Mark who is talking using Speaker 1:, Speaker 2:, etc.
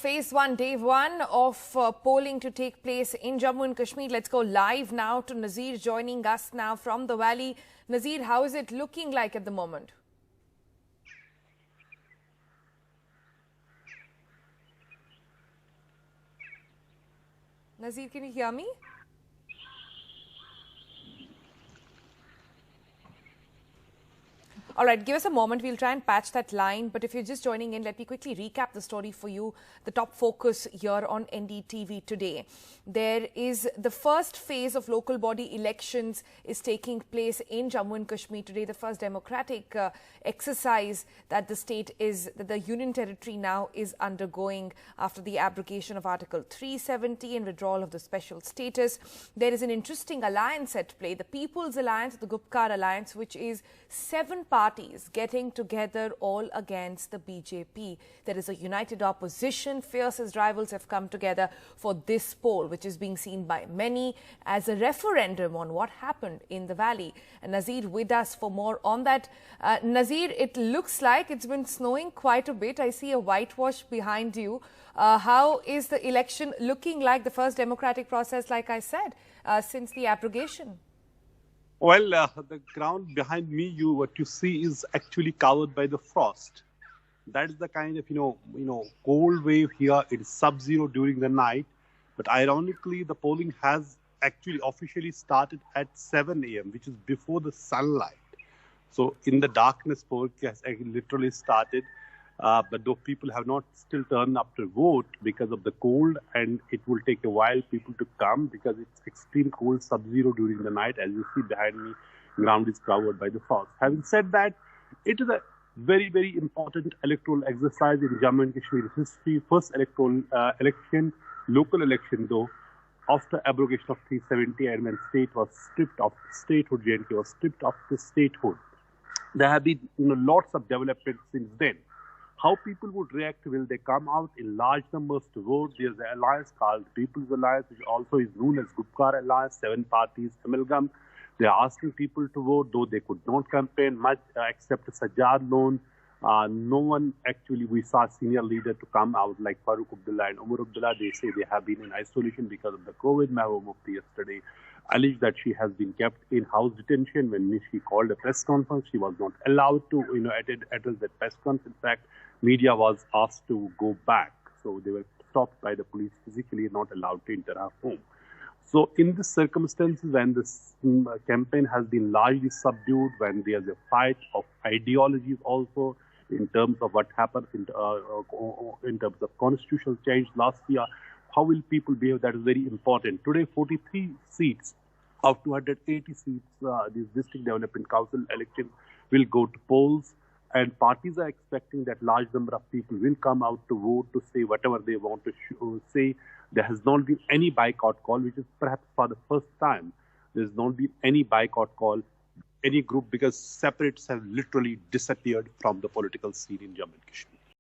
Speaker 1: phase one, day one of polling to take place in Jammu and Kashmir. Let's go live now to Nazir joining us now from the valley. Nazir, how is it looking like at the moment? Nazir, can you hear me? All right, give us a moment. We'll try and patch that line. But if you're just joining in, let me quickly recap the story for you. The top focus here on NDTV today. There is the first phase of local body elections is taking place in Jammu and Kashmir today. The first democratic exercise that the Union Territory now is undergoing after the abrogation of Article 370 and withdrawal of the special status. There is an interesting alliance at play, the People's Alliance, the Gupkar Alliance, which is 7 parties getting together all against the BJP. There is a united opposition. Fiercest rivals have come together for this poll, which is being seen by many as a referendum on what happened in the valley. And Nazir with us for more on that. Nazir, it looks like it's been snowing quite a bit. I see a whitewash behind you. How is the election looking like, the first democratic process, like I said, since the abrogation?
Speaker 2: Well, the ground behind me, what you see is actually covered by the frost. That is the kind of, cold wave here. It is sub-zero during the night. But ironically, the polling has actually officially started at 7 a.m., which is before the sunlight. So in the darkness, polling has literally started. But though people have not still turned up to vote because of the cold, and it will take a while people to come because it's extreme cold, sub-zero during the night. As you see behind me, ground is covered by the frost. Having said that, it is a very, very important electoral exercise in Jammu and Kashmir history. First electoral election, local election though, after abrogation of 370 and when state was stripped of statehood, J&K was stripped of the statehood. There have been lots of developments since then. How people would react, will they come out in large numbers to vote? There's an alliance called People's Alliance, which also is known as Gupkar Alliance, 7 parties amalgam. They are asking people to vote, though they could not campaign much except Sajjad loan. No one actually, we saw senior leader to come out like Farooq Abdullah and Umar Abdullah. They say they have been in isolation because of the COVID. Mahbub Mufti yesterday alleged that she has been kept in house detention. When she called a press conference, she was not allowed to, attend that press conference. In fact, media was asked to go back. So they were stopped by the police physically, not allowed to enter her home. So in these circumstances, when this campaign has been largely subdued, when there's a fight of ideologies also in terms of what happened in terms of constitutional change last year, how will people behave? That is very important. Today, 43 seats of 280 seats, these district development council elections will go to polls. And parties are expecting that large number of people will come out to vote, to say whatever they want to say. There has not been any boycott call, which is perhaps for the first time. There has not been any boycott call, any group, because separates have literally disappeared from the political scene in Jammu and Kashmir.